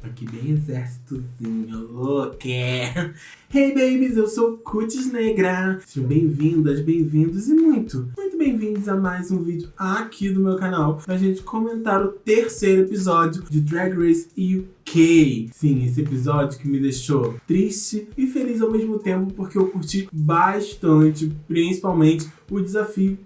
Aqui bem exércitozinho, louca. Hey babies, eu sou Cutis Negra. Sejam bem-vindas, bem-vindos e muito bem-vindos a mais um vídeo aqui do meu canal pra gente comentar o terceiro episódio de Drag Race UK. Sim, esse episódio que me deixou triste e feliz ao mesmo tempo porque eu curti bastante, principalmente o desafio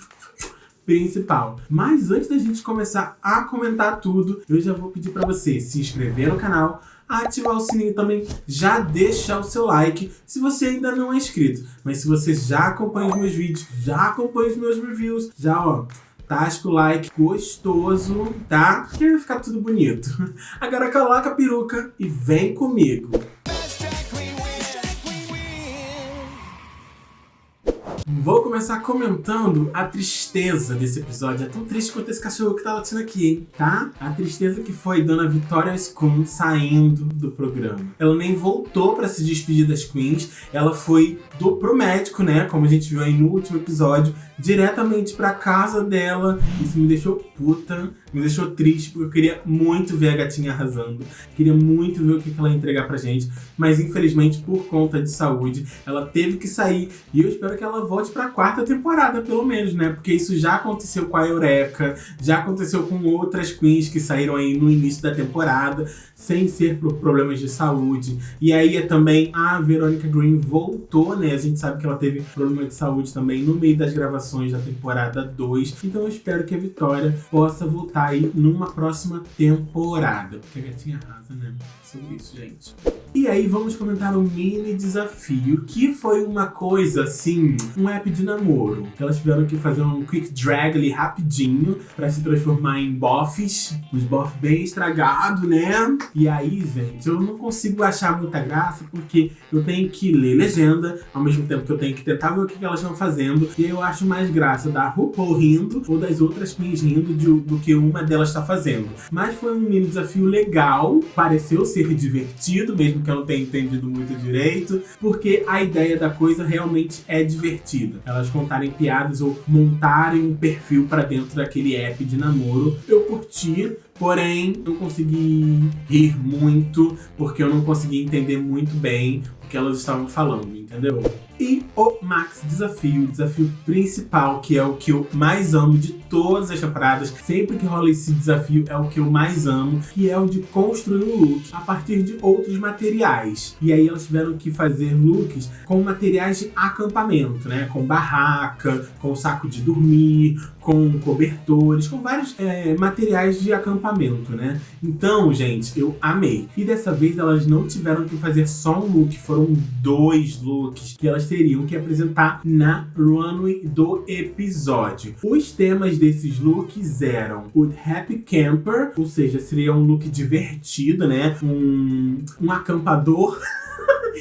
principal. Mas antes da gente começar a comentar tudo, eu já vou pedir pra você se inscrever no canal, ativar o sininho também, já deixar o seu like se você ainda não é inscrito. Mas se você já acompanha os meus vídeos, já acompanha os meus reviews, já tasca o like gostoso, tá? Que vai ficar tudo bonito. Agora coloca a peruca e vem comigo. Vou começar comentando a tristeza desse episódio. É tão triste quanto esse cachorro que tá latindo aqui, hein? Tá? A tristeza que foi Dona Victoria Scone saindo do programa. Ela nem voltou pra se despedir das queens. Ela foi pro médico, né? Como a gente viu aí no último episódio. Diretamente pra casa dela. Isso me deixou puta. Me deixou triste, porque eu queria muito ver a gatinha arrasando. Queria muito ver o que ela ia entregar pra gente. Mas infelizmente, por conta de saúde, ela teve que sair. E eu espero que ela volte pra quarta temporada, pelo menos, né? Porque isso já aconteceu com a Eureka, já aconteceu com outras queens que saíram aí no início da temporada, sem ser por problemas de saúde. E aí também a Veronica Green voltou, né? A gente sabe que ela teve problema de saúde também no meio das gravações da temporada 2. Então eu espero que a Vitória possa voltar aí numa próxima temporada. Porque a gatinha arrasa, né? Sobre isso, gente. E aí vamos comentar um mini desafio, que foi uma coisa assim, um app de namoro. Elas tiveram que fazer um quick drag ali rapidinho pra se transformar em bofs, uns bofs bem estragados, né? E aí, gente, eu não consigo achar muita graça porque eu tenho que ler legenda, ao mesmo tempo que eu tenho que tentar ver o que elas estão fazendo. E aí eu acho mais graça da RuPaul rindo ou das outras queens rindo do que uma delas está fazendo. Mas foi um mini desafio legal, pareceu ser divertido, mesmo que eu não tenha entendido muito direito, porque a ideia da coisa realmente é divertida. Elas contarem piadas ou montarem um perfil pra dentro daquele app de namoro. Eu curti, porém não consegui rir muito, porque eu não consegui entender muito bem o que elas estavam falando, entendeu? E o Max Desafio, o desafio principal, que é o que eu mais amo de todas as temporadas. Sempre que rola esse desafio é o que eu mais amo, que é o de construir um look a partir de outros materiais. E aí elas tiveram que fazer looks com materiais de acampamento, né? Com barraca, com saco de dormir, com cobertores, com vários materiais de acampamento, né? Então, gente, eu amei. E dessa vez elas não tiveram que fazer só um look, foram 2 looks que elas teriam que apresentar na runway do episódio. Os temas desses looks eram o Happy Camper, ou seja, seria um look divertido, né? Um acampador.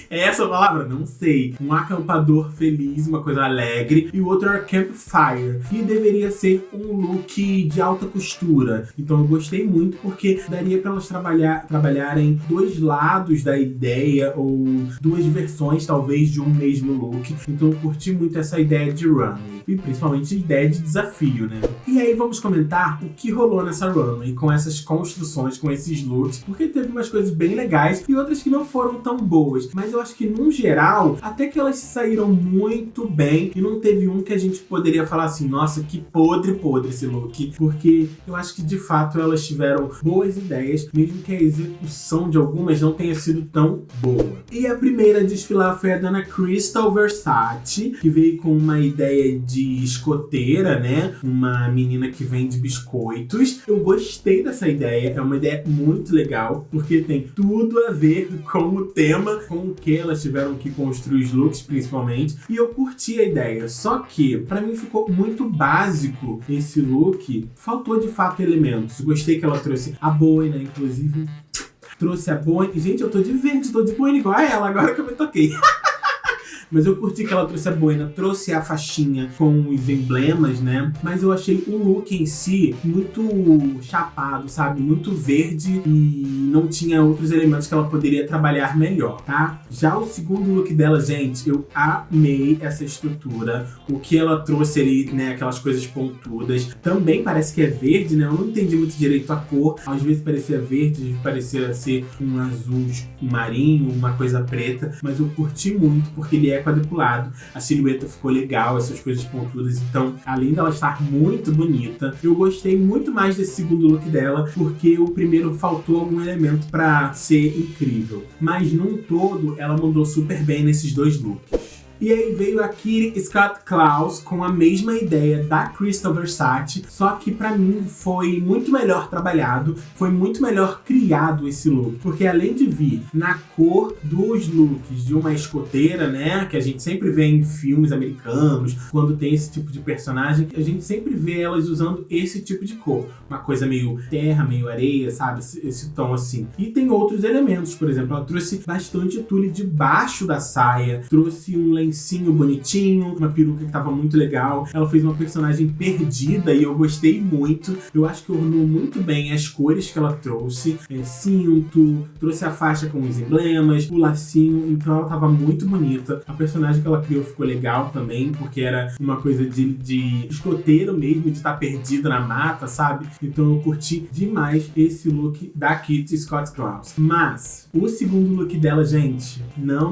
É essa a palavra? Não sei. Um acampador feliz, uma coisa alegre. E o outro era Campfire, que deveria ser um look de alta costura. Então eu gostei muito porque daria para elas trabalharem 2 lados da ideia ou 2 versões, talvez, de um mesmo look. Então eu curti muito essa ideia de runway. E principalmente a ideia de desafio, né? E aí vamos comentar o que rolou nessa runway com essas construções, com esses looks. Porque teve umas coisas bem legais e outras que não foram tão boas. Mas eu acho que, no geral, até que elas saíram muito bem. E não teve um que a gente poderia falar assim, nossa, que podre esse look. Porque eu acho que, de fato, elas tiveram boas ideias, mesmo que a execução de algumas não tenha sido tão boa. E a primeira a desfilar foi a dona Crystal Versace, que veio com uma ideia de escoteira, né? Uma menina que vende biscoitos. Eu gostei dessa ideia, é uma ideia muito legal, porque tem tudo a ver com o tema, com o que elas tiveram que construir os looks, principalmente. E eu curti a ideia, só que pra mim ficou muito básico esse look. Faltou de fato elementos. Gostei que ela trouxe a boina, inclusive. Trouxe a boina. Gente, eu tô de verde, tô de boina igual a ela, agora que eu me toquei. Mas eu curti que ela trouxe a boina, trouxe a faixinha com os emblemas, né? Mas eu achei o look em si muito chapado, sabe? Muito verde e não tinha outros elementos que ela poderia trabalhar melhor, tá? Já o segundo look dela, gente, eu amei essa estrutura. O que ela trouxe ali, né, aquelas coisas pontudas. Também parece que é verde, né? Eu não entendi muito direito a cor. Às vezes parecia verde, às vezes parecia ser um azul marinho, uma coisa preta. Mas eu curti muito porque ele é quadriculado. A silhueta ficou legal, essas coisas pontudas. Então, além dela estar muito bonita, eu gostei muito mais desse segundo look dela, porque o primeiro faltou algum elemento pra ser incrível. Mas num todo, ela mandou super bem nesses dois looks. E aí veio a Kitty Scott Claus com a mesma ideia da Crystal Versace, só que pra mim foi muito melhor trabalhado, foi muito melhor criado esse look, porque além de vir na cor dos looks de uma escoteira, né, que a gente sempre vê em filmes americanos, quando tem esse tipo de personagem, a gente sempre vê elas usando esse tipo de cor, uma coisa meio terra, meio areia, sabe, esse tom assim. E tem outros elementos, por exemplo, ela trouxe bastante tule debaixo da saia, trouxe um lencinho bonitinho, uma peruca que tava muito legal. Ela fez uma personagem perdida e eu gostei muito. Eu acho que ornou muito bem as cores que ela trouxe. Cinto, trouxe a faixa com os emblemas, o lacinho, então ela tava muito bonita. A personagem que ela criou ficou legal também, porque era uma coisa de escoteiro mesmo, de estar perdida na mata, sabe? Então eu curti demais esse look da Kitty Scott Claus. Mas o segundo look dela, gente, não.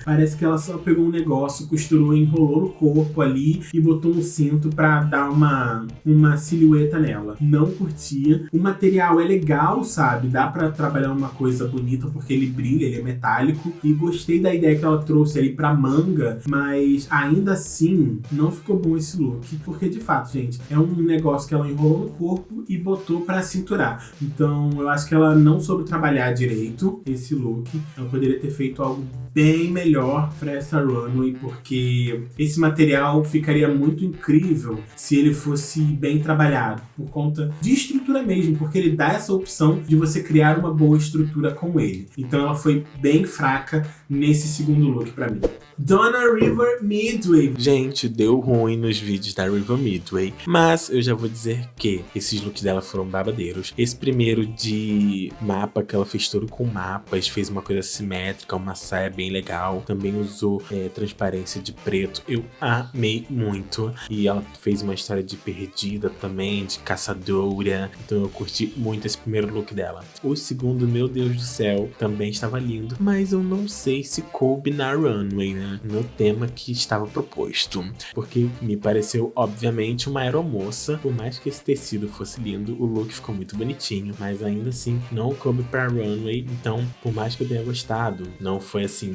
Parece que ela só pegou um negócio, costurou, enrolou no corpo ali e botou um cinto pra dar uma silhueta nela. Não curtia. O material é legal, sabe? Dá pra trabalhar uma coisa bonita porque ele brilha, ele é metálico. E gostei da ideia que ela trouxe ali pra manga, mas ainda assim não ficou bom esse look. Porque de fato, gente, é um negócio que ela enrolou no corpo e botou pra cinturar. Então eu acho que ela não soube trabalhar direito esse look. Ela poderia ter feito algo bem melhor pra essa runway, porque esse material ficaria muito incrível se ele fosse bem trabalhado, por conta de estrutura mesmo, porque ele dá essa opção de você criar uma boa estrutura com ele. Então ela foi bem fraca nesse segundo look pra mim. Donna River Midway. Gente, deu ruim nos vídeos da River Midway, mas eu já vou dizer que esses looks dela foram babadeiros. Esse primeiro de mapa, que ela fez todo com mapas, fez uma coisa simétrica, uma saia bem legal, também usou transparência de preto, eu amei muito. E ela fez uma história de perdida também, de caçadora, então eu curti muito esse primeiro look dela. O segundo, meu Deus do céu, também estava lindo, mas eu não sei se coube na runway, né, no tema que estava proposto, porque me pareceu obviamente uma aeromoça. Por mais que esse tecido fosse lindo, o look ficou muito bonitinho, mas ainda assim não coube pra runway. Então, por mais que eu tenha gostado, não foi assim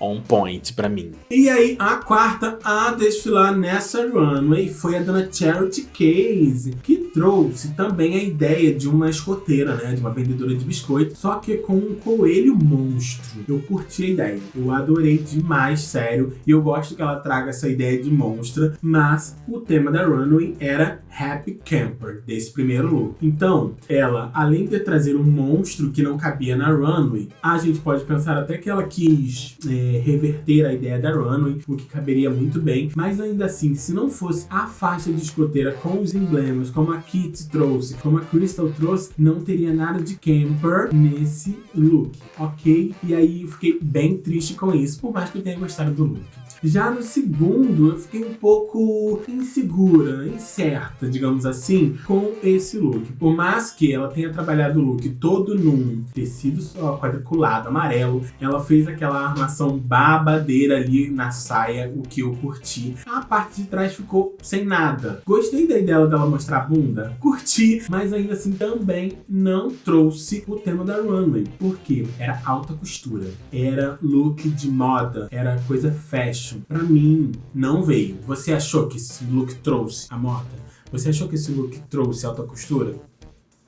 on point pra mim. E aí, a quarta a desfilar nessa runway foi a dona Charity Case, que trouxe também a ideia de uma escoteira, né, de uma vendedora de biscoito, só que com um coelho monstro. Eu curti a ideia, eu adorei demais, sério, e eu gosto que ela traga essa ideia de monstra, mas o tema da runway era Happy Camper, desse primeiro look. Então, ela, além de trazer um monstro que não cabia na runway, a gente pode pensar até que ela quis reverter a ideia da runway, o que caberia muito bem, mas ainda assim, se não fosse a faixa de escoteira com os emblemas, como a Kitty trouxe, como a Crystal trouxe, não teria nada de camper nesse look, ok? E aí eu fiquei bem triste com isso, por mais que eu tenha gostado do look. Já no segundo, eu fiquei um pouco insegura, incerta, digamos assim, com esse look. Por mais que ela tenha trabalhado o look todo num tecido só, quadriculado, amarelo, ela fez aquela armação babadeira ali na saia, o que eu curti. A parte de trás ficou sem nada. Gostei da ideia dela mostrar a bunda? Curti, mas ainda assim também não trouxe o tema da runway. Por quê? Era alta costura, era look de moda, era coisa fashion. Pra mim, não veio. Você achou que esse look trouxe a moda? Você achou que esse look trouxe alta costura?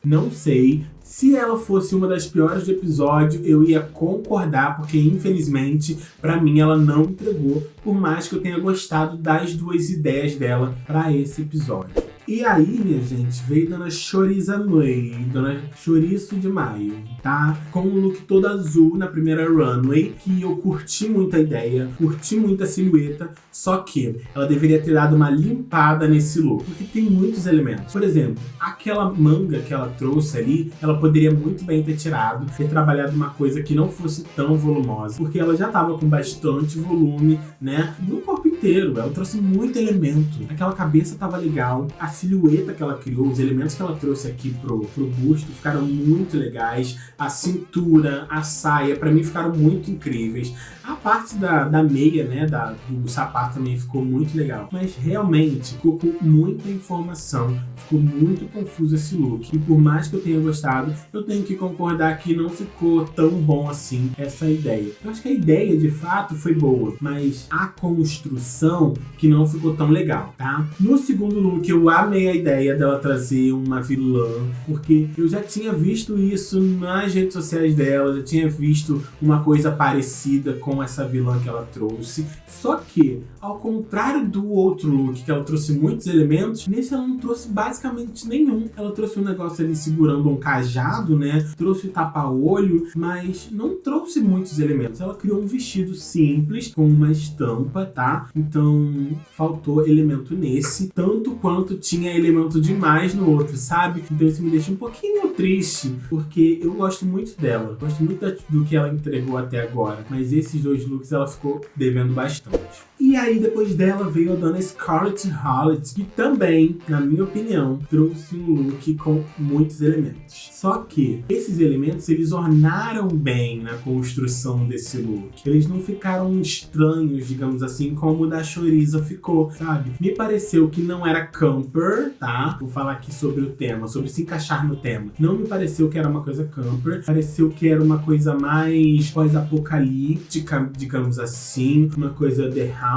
Não sei. Se ela fosse uma das piores do episódio, eu ia concordar, porque infelizmente, pra mim, ela não entregou, por mais que eu tenha gostado das duas ideias dela pra esse episódio. E aí, minha gente, veio Dona Choriza May, Dona Chouriço de Maio, tá? Com um look todo azul na primeira runway, que eu curti muito a ideia, curti muito a silhueta, só que ela deveria ter dado uma limpada nesse look, porque tem muitos elementos. Por exemplo, aquela manga que ela trouxe ali, ela poderia muito bem ter tirado, ter trabalhado uma coisa que não fosse tão volumosa, porque ela já tava com bastante volume, né, no corpo inteiro. Ela trouxe muito elemento. Aquela cabeça tava legal, a silhueta que ela criou, os elementos que ela trouxe aqui pro busto ficaram muito legais. A cintura, a saia, pra mim ficaram muito incríveis. A parte da meia, né, do sapato também ficou muito legal. Mas realmente ficou com muita informação, ficou muito confuso esse look. E por mais que eu tenha gostado, eu tenho que concordar que não ficou tão bom assim essa ideia. Eu acho que a ideia de fato foi boa, mas a construção que não ficou tão legal, tá? No segundo look eu amei a ideia dela trazer uma vilã, porque eu já tinha visto isso nas redes sociais dela, já tinha visto uma coisa parecida com essa vilã que ela trouxe. Só que, ao contrário do outro look, que ela trouxe muitos elementos, nesse ela não trouxe basicamente nenhum. Ela trouxe um negócio ali segurando um cajado, né? Trouxe o tapa-olho, mas não trouxe muitos elementos. Ela criou um vestido simples, com uma estampa, tá? Então, faltou elemento nesse, tanto quanto tinha elemento demais no outro, sabe? Então isso me deixa um pouquinho triste, porque eu gosto muito dela. Gosto muito do que ela entregou até agora. Mas esses dois looks ela ficou devendo bastante. E aí, depois dela, veio a Dona Scarlett Hallett, que também, na minha opinião, trouxe um look com muitos elementos. Só que esses elementos, eles ornaram bem na construção desse look. Eles não ficaram estranhos, digamos assim, como o da Choriza ficou, sabe? Me pareceu que não era camper, tá? Vou falar aqui sobre o tema, sobre se encaixar no tema. Não me pareceu que era uma coisa camper, pareceu que era uma coisa mais pós-apocalíptica, digamos assim, uma coisa The 100.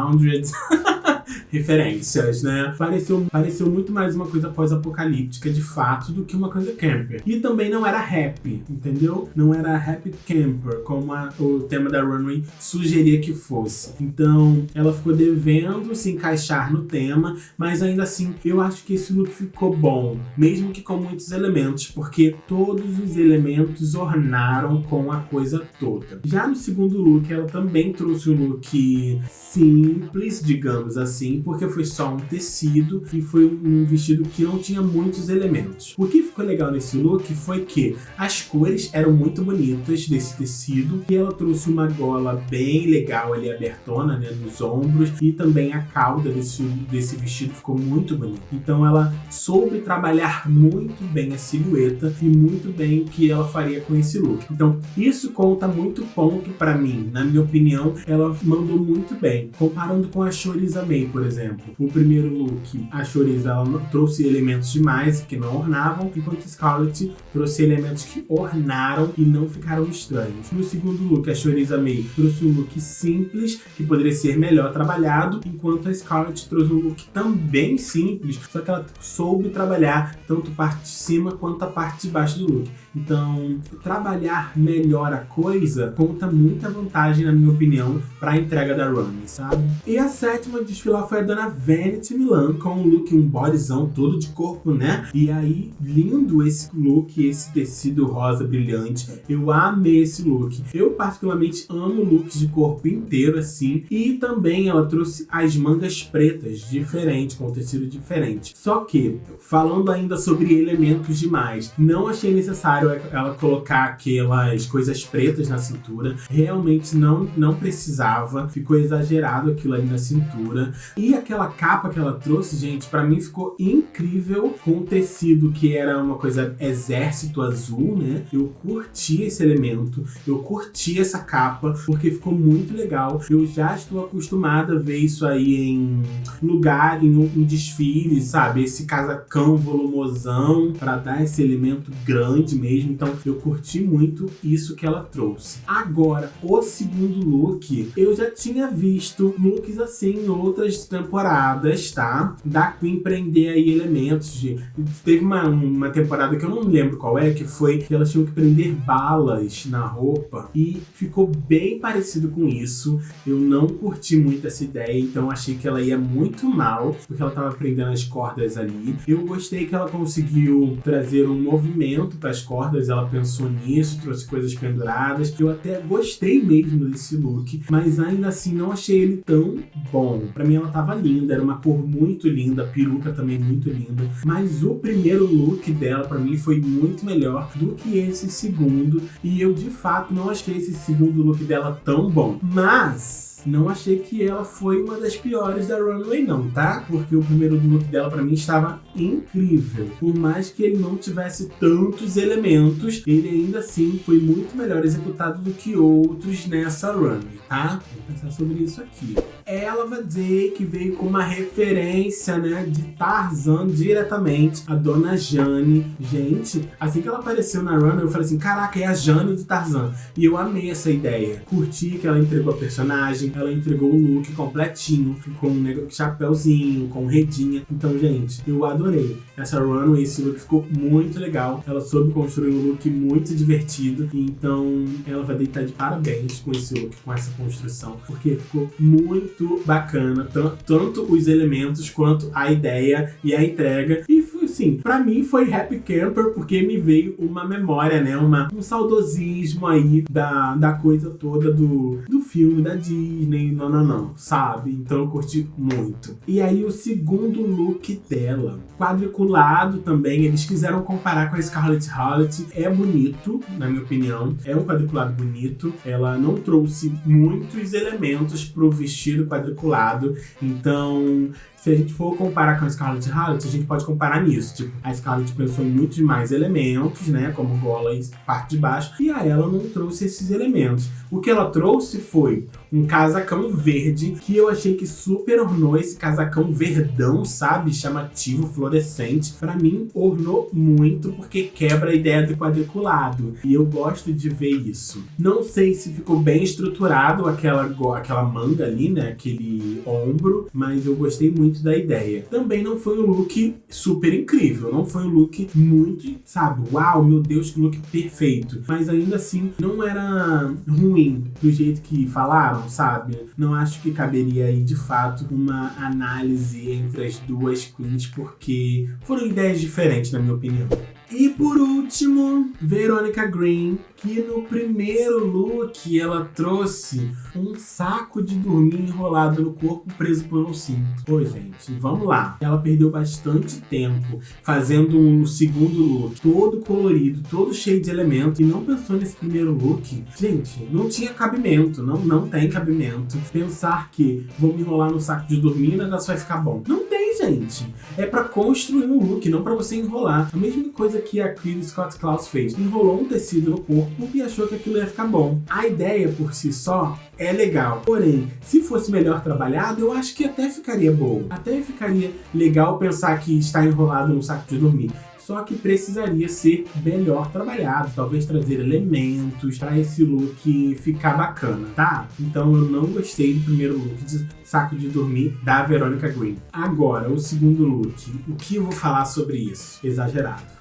Referências, né? Pareceu muito mais uma coisa pós-apocalíptica, de fato, do que uma coisa camper. E também não era rap, entendeu? Não era rap camper, como o tema da runway sugeria que fosse. Então, ela ficou devendo se encaixar no tema, mas ainda assim, eu acho que esse look ficou bom, mesmo que com muitos elementos, porque todos os elementos ornaram com a coisa toda. Já no segundo look, ela também trouxe um look simples, digamos assim, porque foi só um tecido e foi um vestido que não tinha muitos elementos. O que ficou legal nesse look foi que as cores eram muito bonitas desse tecido e ela trouxe uma gola bem legal ali, abertona, né, nos ombros, e também a cauda desse vestido ficou muito bonita. Então ela soube trabalhar muito bem a silhueta e muito bem o que ela faria com esse look. Então isso conta muito ponto pra mim. Na minha opinião, ela mandou muito bem. Comparando com a Choriza May, por exemplo. O primeiro look, a Choriza, ela trouxe elementos demais que não ornavam, enquanto a Scarlett trouxe elementos que ornaram e não ficaram estranhos. No segundo look, a Choriza May trouxe um look simples, que poderia ser melhor trabalhado, enquanto a Scarlett trouxe um look também simples, só que ela soube trabalhar tanto a parte de cima quanto a parte de baixo do look. Então, trabalhar melhor a coisa conta muita vantagem, na minha opinião, para a entrega da runway, sabe? E a sétima a desfilar foi a Dona Vanity Milan, com um look, um bodyzão todo de corpo, né? E aí, lindo esse look, esse tecido rosa brilhante. Eu amei esse look. Eu particularmente amo looks de corpo inteiro, assim. E também ela trouxe as mangas pretas, diferente, com tecido diferente. Só que, falando ainda sobre elementos demais, não achei necessário ela colocar aquelas coisas pretas na cintura. Realmente não precisava. Ficou exagerado aquilo ali na cintura. E aquela capa que ela trouxe, gente, pra mim ficou incrível, com um tecido que era uma coisa exército azul, né? Eu curti esse elemento, eu curti essa capa, porque ficou muito legal. Eu já estou acostumada a ver isso aí em em desfiles, sabe? Esse casacão volumosão, pra dar esse elemento grande mesmo. mesmo. Então eu curti muito isso que ela trouxe. Agora, o segundo look, eu já tinha visto looks assim em outras temporadas, tá? Da Queen prender aí elementos de... Teve uma temporada que eu não me lembro qual é, que foi que elas tinham que prender balas na roupa e ficou bem parecido com isso. Eu não curti muito essa ideia, então achei que ela ia muito mal, porque ela tava prendendo as cordas ali. Eu gostei que ela conseguiu trazer um movimento para as cordas, ela pensou nisso, trouxe coisas penduradas. Eu até gostei mesmo desse look, mas ainda assim não achei ele tão bom. Pra mim ela tava linda, era uma cor muito linda, a peruca também muito linda, mas o primeiro look dela pra mim foi muito melhor do que esse segundo, e eu de fato não achei esse segundo look dela tão bom. Mas não achei que ela foi uma das piores da runway não, tá? Porque o primeiro look dela pra mim estava incrível. Por mais que ele não tivesse tantos elementos, ele ainda assim foi muito melhor executado do que outros nessa runway, tá? Vou pensar sobre isso aqui. Ela vai dizer que veio com uma referência, né, de Tarzan diretamente, a Dona Jane. Gente, assim que ela apareceu na runway, eu falei assim, caraca, é a Jane de Tarzan. E eu amei essa ideia. Curti que ela entregou a personagem, ela entregou o look completinho, com um chapéuzinho, com redinha. Então, gente, eu adorei essa runway, esse look ficou muito legal. Ela soube construir um look muito divertido, então ela vai deitar de parabéns com esse look, com essa construção, porque ficou muito bacana, tanto os elementos quanto a ideia e a entrega. E foi assim, pra mim foi Happy Camper, porque me veio uma memória, né, um saudosismo aí da coisa toda do filme da Disney, não, sabe? Então eu curti muito. E aí o segundo look dela, quadriculado também, eles quiseram comparar com a Scarlett Hallett, é bonito, na minha opinião, é um quadriculado bonito, ela não trouxe muitos elementos pro vestido quadriculado, então se a gente for comparar com a Scarlett Hallett, a gente pode comparar nisso. Tipo, a Scarlett pensou em muitos mais elementos, né? Como gola e parte de baixo. E a ela não trouxe esses elementos. O que ela trouxe foi um casacão verde, que eu achei que super ornou esse casacão verdão, sabe? Chamativo, fluorescente. Pra mim, ornou muito, porque quebra a ideia do quadriculado. E eu gosto de ver isso. Não sei se ficou bem estruturado aquela manga ali, né? Aquele ombro. Mas eu gostei muito da ideia. Também não foi um look super incrível. Não foi um look muito, sabe? Uau, meu Deus, que look perfeito. Mas ainda assim, não era ruim do jeito que falaram, sabe? Não acho que caberia aí, de fato, uma análise entre as duas queens, porque foram ideias diferentes, na minha opinião. E por último, Veronica Green, que no primeiro look ela trouxe um saco de dormir enrolado no corpo preso por um cinto. Oi, gente, vamos lá. Ela perdeu bastante tempo fazendo um segundo look todo colorido, todo cheio de elementos, e não pensou nesse primeiro look. Gente, não tinha cabimento, não tem cabimento. Pensar que vou me enrolar no saco de dormir e o negócio vai ficar bom. Não tem, gente. É pra construir um look, não pra você enrolar. A mesma coisa que a Queen Scott Klaus fez. Enrolou um tecido no corpo e achou que aquilo ia ficar bom. A ideia por si só é legal. Porém, se fosse melhor trabalhado, eu acho que até ficaria bom. Até ficaria legal pensar que está enrolado no saco de dormir. Só que precisaria ser melhor trabalhado, talvez trazer elementos para esse look ficar bacana, tá? Então eu não gostei do primeiro look de saco de dormir da Veronica Green. Agora, o segundo look, o que eu vou falar sobre isso? Exagerado.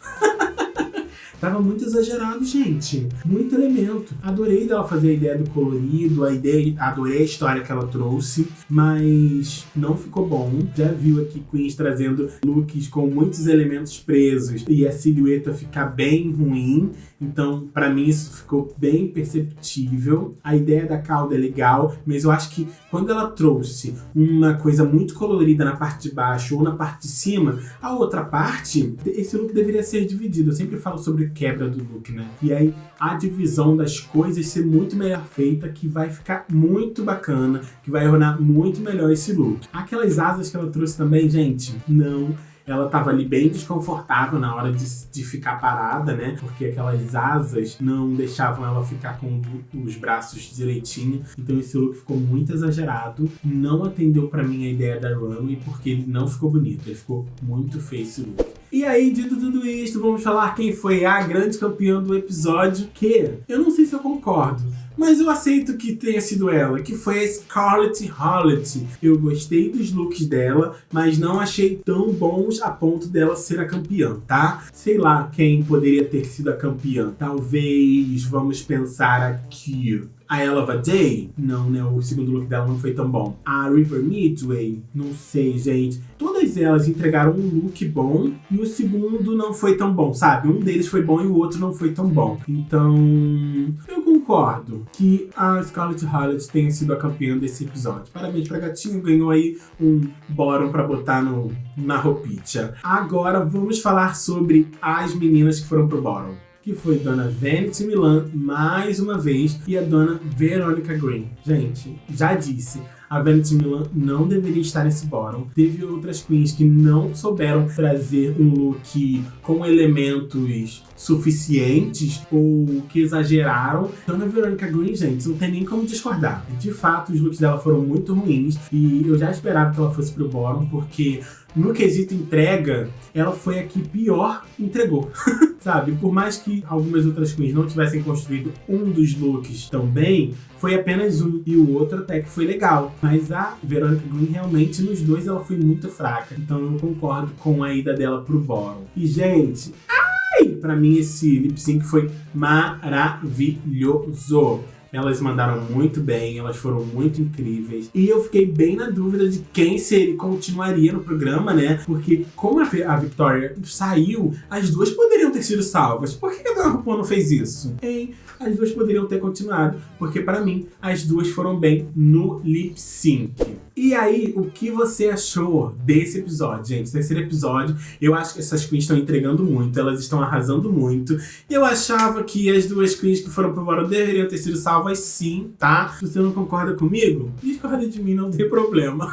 Tava muito exagerado, gente. Muito elemento. Adorei dela fazer a ideia do colorido, adorei a história que ela trouxe, mas não ficou bom. Já viu aqui Queens trazendo looks com muitos elementos presos e a silhueta ficar bem ruim. Então, pra mim, isso ficou bem perceptível. A ideia da cauda é legal, mas eu acho que quando ela trouxe uma coisa muito colorida na parte de baixo ou na parte de cima, a outra parte, esse look deveria ser dividido. Eu sempre falo sobre quebra do look, né? E aí, a divisão das coisas ser muito melhor feita, que vai ficar muito bacana, que vai ornar muito melhor esse look. Aquelas asas que ela trouxe também, gente, não... Ela tava ali bem desconfortável na hora de ficar parada, né? Porque aquelas asas não deixavam ela ficar com os braços direitinho. Então esse look ficou muito exagerado. Não atendeu pra mim a ideia da runway, porque ele não ficou bonito. Ele ficou muito feio esse look. E aí, dito tudo isso, vamos falar quem foi a grande campeã do episódio, que eu não sei se eu concordo, mas eu aceito que tenha sido ela, que foi a Scarlett Harlot. Eu gostei dos looks dela, mas não achei tão bons a ponto dela ser a campeã, tá? Sei lá quem poderia ter sido a campeã. Talvez, vamos pensar aqui, a Ella Vaday? Não, né? O segundo look dela não foi tão bom. A River Midway? Não sei, gente. Todas elas entregaram um look bom e o segundo não foi tão bom, sabe? Um deles foi bom e o outro não foi tão bom. Então, eu concordo que a Scarlett Harlot tenha sido a campeã desse episódio. Parabéns pra gatinho, ganhou aí um bottom pra botar na roupinha. Agora vamos falar sobre as meninas que foram pro bottom, que foi Dona Vanity Milan, mais uma vez, e a Dona Veronica Green. Gente, já disse, a Vanity Milan não deveria estar nesse bottom. Teve outras queens que não souberam trazer um look com elementos suficientes ou que exageraram. Dona Veronica Green, gente, não tem nem como discordar. De fato, os looks dela foram muito ruins e eu já esperava que ela fosse pro bottom, porque no quesito entrega, ela foi a que pior entregou. Sabe, por mais que algumas outras queens não tivessem construído um dos looks tão bem, foi apenas um e o outro até que foi legal. Mas a Veronica Green realmente nos dois ela foi muito fraca. Então eu concordo com a ida dela pro bottom. E gente, pra mim esse lip sync foi maravilhoso. Elas mandaram muito bem, elas foram muito incríveis. E eu fiquei bem na dúvida de quem continuaria no programa, né? Porque como a Victoria saiu, as duas poderiam ter sido salvas. Por que a Dona RuPaul não fez isso? Hein? As duas poderiam ter continuado, porque pra mim, as duas foram bem no lip sync. E aí, o que você achou desse episódio, gente? Terceiro episódio, eu acho que essas queens estão entregando muito, elas estão arrasando muito. Eu achava que as duas queens que foram pro bottom deveriam ter sido salvas sim, tá? Se você não concorda comigo, discorda de mim, não tem problema.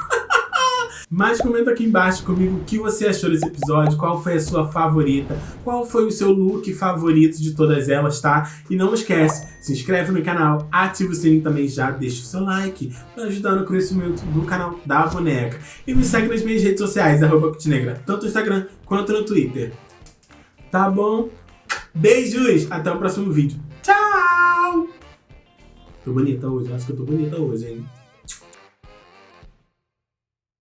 Mas comenta aqui embaixo comigo o que você achou desse episódio, qual foi a sua favorita, qual foi o seu look favorito de todas elas, tá? E não esquece, se inscreve no canal, ativa o sininho também, já deixa o seu like para ajudar no crescimento do canal da boneca. E me segue nas minhas redes sociais, @CutNegra, tanto no Instagram quanto no Twitter. Tá bom? Beijos! Até o próximo vídeo. Tchau! Tô bonita hoje, acho que eu tô bonita hoje, hein?